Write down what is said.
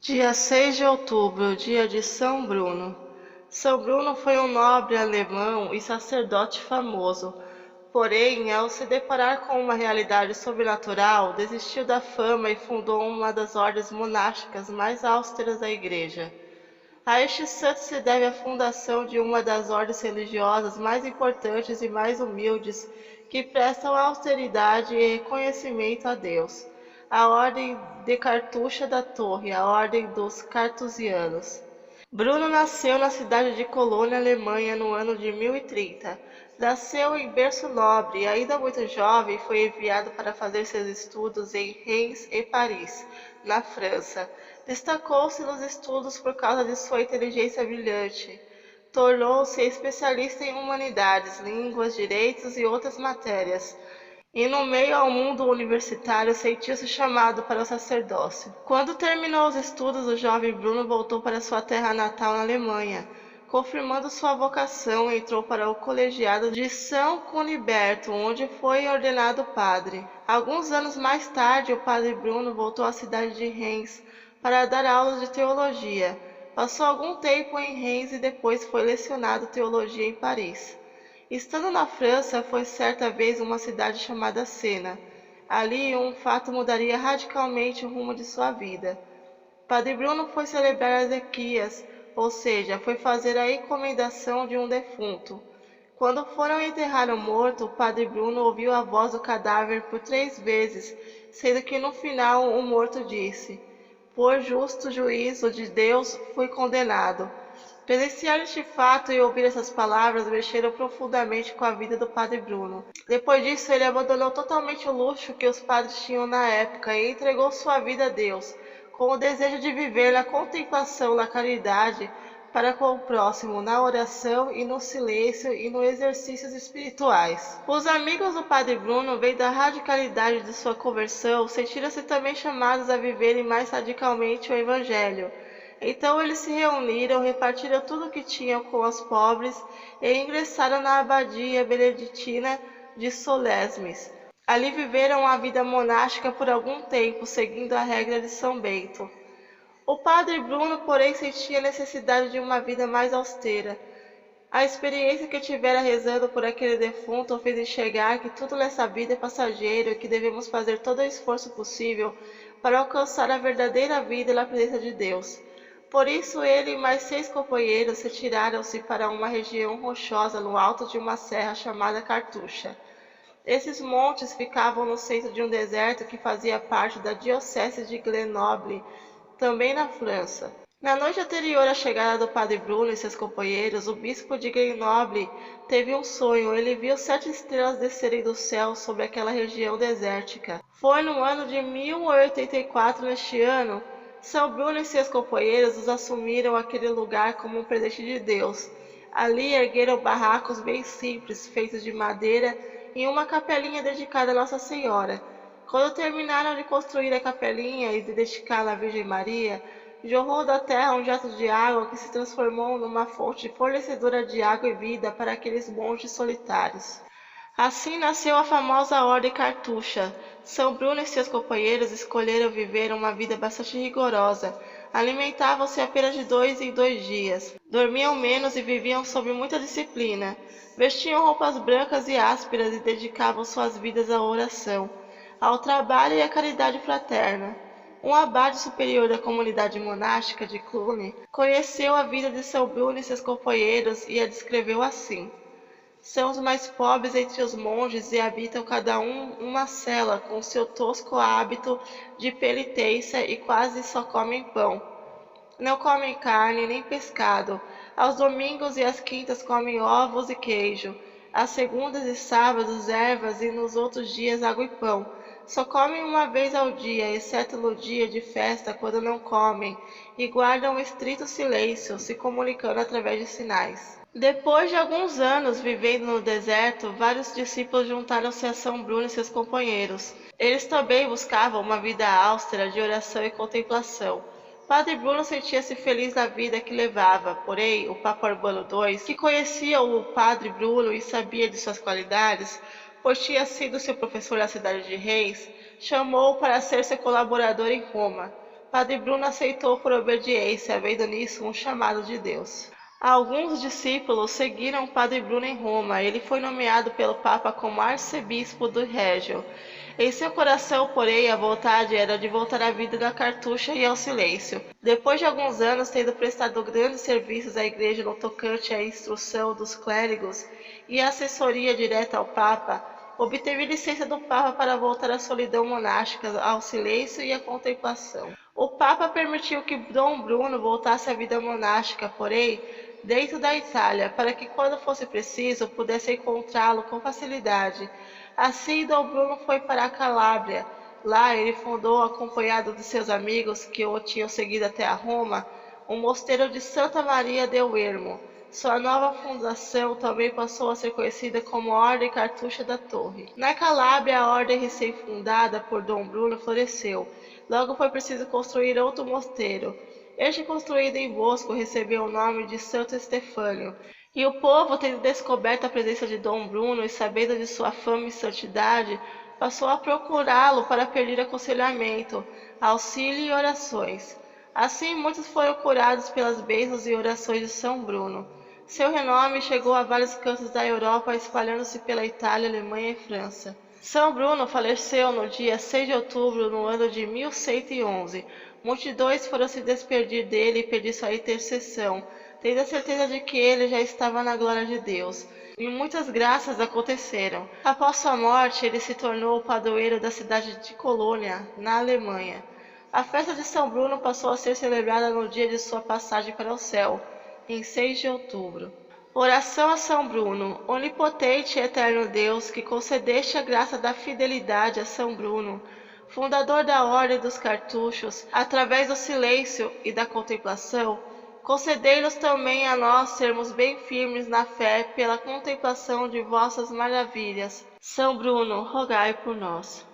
Dia 6 de outubro, dia de São Bruno. São Bruno foi um nobre alemão e sacerdote famoso. Porém, ao se deparar com uma realidade sobrenatural, desistiu da fama e fundou uma das ordens monásticas mais austeras da Igreja. A este santo se deve a fundação de uma das ordens religiosas mais importantes e mais humildes que prestam austeridade e reconhecimento a Deus, a Ordem de Cartucha da Torre, a Ordem dos Cartusianos. Bruno nasceu na cidade de Colônia, Alemanha, no ano de 1030. Nasceu em berço nobre e, ainda muito jovem, foi enviado para fazer seus estudos em Reims e Paris, na França. Destacou-se nos estudos por causa de sua inteligência brilhante. Tornou-se especialista em humanidades, línguas, direitos e outras matérias. E no meio ao mundo universitário sentiu-se chamado para o sacerdócio. Quando terminou os estudos, o jovem Bruno voltou para sua terra natal na Alemanha. Confirmando sua vocação, entrou para o colegiado de São Cuniberto, onde foi ordenado padre. Alguns anos mais tarde, o padre Bruno voltou à cidade de Reims para dar aulas de teologia. Passou algum tempo em Reims e depois foi lecionado teologia em Paris. Estando na França, foi certa vez uma cidade chamada Sena. Ali, um fato mudaria radicalmente o rumo de sua vida. Padre Bruno foi celebrar as equias, ou seja, foi fazer a encomendação de um defunto. Quando foram enterrar o morto, o Padre Bruno ouviu a voz do cadáver por 3 vezes, sendo que no final o morto disse: "Por justo juízo de Deus fui condenado." Presenciar este fato e ouvir essas palavras mexeram profundamente com a vida do Padre Bruno. Depois disso, ele abandonou totalmente o luxo que os padres tinham na época e entregou sua vida a Deus, com o desejo de viver na contemplação, na caridade para com o próximo, na oração e no silêncio e nos exercícios espirituais. Os amigos do Padre Bruno, vendo a radicalidade de sua conversão, sentiram-se também chamados a viverem mais radicalmente o Evangelho. Então eles se reuniram, repartiram tudo o que tinham com os pobres e ingressaram na abadia beneditina de Solesmes. Ali viveram a vida monástica por algum tempo, seguindo a regra de São Bento. O padre Bruno, porém, sentia a necessidade de uma vida mais austera. A experiência que tivera rezando por aquele defunto o fez enxergar que tudo nessa vida é passageiro e que devemos fazer todo o esforço possível para alcançar a verdadeira vida na presença de Deus. Por isso ele e mais 6 companheiros retiraram-se para uma região rochosa no alto de uma serra chamada Cartucha. Esses montes ficavam no centro de um deserto que fazia parte da diocese de Grenoble, também na França. Na noite anterior à chegada do Padre Bruno e seus companheiros, o bispo de Grenoble teve um sonho. Ele viu 7 estrelas descerem do céu sobre aquela região desértica. Foi no ano de 1084, neste ano, São Bruno e seus companheiros os assumiram aquele lugar como um presente de Deus. Ali ergueram barracos bem simples, feitos de madeira, e uma capelinha dedicada a Nossa Senhora. Quando terminaram de construir a capelinha e de dedicá-la à Virgem Maria, jorrou da terra um jato de água que se transformou numa fonte fornecedora de água e vida para aqueles monges solitários. Assim nasceu a famosa Ordem Cartucha. São Bruno e seus companheiros escolheram viver uma vida bastante rigorosa. Alimentavam-se apenas de 2 em 2 dias. Dormiam menos e viviam sob muita disciplina. Vestiam roupas brancas e ásperas e dedicavam suas vidas à oração, ao trabalho e à caridade fraterna. Um abade superior da comunidade monástica de Cluny conheceu a vida de São Bruno e seus companheiros e a descreveu assim: são os mais pobres entre os monges e habitam cada um uma cela com seu tosco hábito de penitência e quase só comem pão. Não comem carne nem pescado. Aos domingos e às quintas comem ovos e queijo. Às segundas e sábados ervas e nos outros dias água e pão. Só comem uma vez ao dia, exceto no dia de festa, quando não comem, e guardam um estrito silêncio, se comunicando através de sinais. Depois de alguns anos vivendo no deserto, vários discípulos juntaram-se a São Bruno e seus companheiros. Eles também buscavam uma vida austera de oração e contemplação. Padre Bruno sentia-se feliz na vida que levava, porém, o Papa Urbano II, que conhecia o Padre Bruno e sabia de suas qualidades, pois tinha sido seu professor na cidade de Reims, chamou-o para ser seu colaborador em Roma. Padre Bruno aceitou por obediência, vendo nisso um chamado de Deus. Alguns discípulos seguiram Padre Bruno em Roma. Ele foi nomeado pelo Papa como arcebispo do Régio. Em seu coração, porém, a vontade era de voltar à vida da cartucha e ao silêncio. Depois de alguns anos, tendo prestado grandes serviços à Igreja no tocante à instrução dos clérigos e à assessoria direta ao Papa, obteve licença do Papa para voltar à solidão monástica, ao silêncio e à contemplação. O Papa permitiu que Dom Bruno voltasse à vida monástica, porém, dentro da Itália, para que, quando fosse preciso, pudesse encontrá-lo com facilidade. Assim, Dom Bruno foi para a Calábria. Lá ele fundou, acompanhado de seus amigos que o tinham seguido até a Roma, o mosteiro de Santa Maria del Ermo. Sua nova fundação também passou a ser conhecida como Ordem Cartucha da Torre. Na Calábria, a ordem recém-fundada por Dom Bruno floresceu. Logo foi preciso construir outro mosteiro. Este, construído em Bosco, recebeu o nome de Santo Estefânio. E o povo, tendo descoberto a presença de Dom Bruno e sabendo de sua fama e santidade, passou a procurá-lo para pedir aconselhamento, auxílio e orações. Assim, muitos foram curados pelas bênçãos e orações de São Bruno. Seu renome chegou a vários cantos da Europa, espalhando-se pela Itália, Alemanha e França. São Bruno faleceu no dia 6 de outubro, no ano de 1111. Multidões foram se despedir dele e pedir sua intercessão, tendo a certeza de que ele já estava na glória de Deus. E muitas graças aconteceram. Após sua morte, ele se tornou o padroeiro da cidade de Colônia, na Alemanha. A festa de São Bruno passou a ser celebrada no dia de sua passagem para o céu, em 6 de outubro. Oração a São Bruno, onipotente e eterno Deus, que concedeste a graça da fidelidade a São Bruno, fundador da Ordem dos Cartuchos, através do silêncio e da contemplação, concedei-nos também a nós sermos bem firmes na fé pela contemplação de vossas maravilhas. São Bruno, rogai por nós.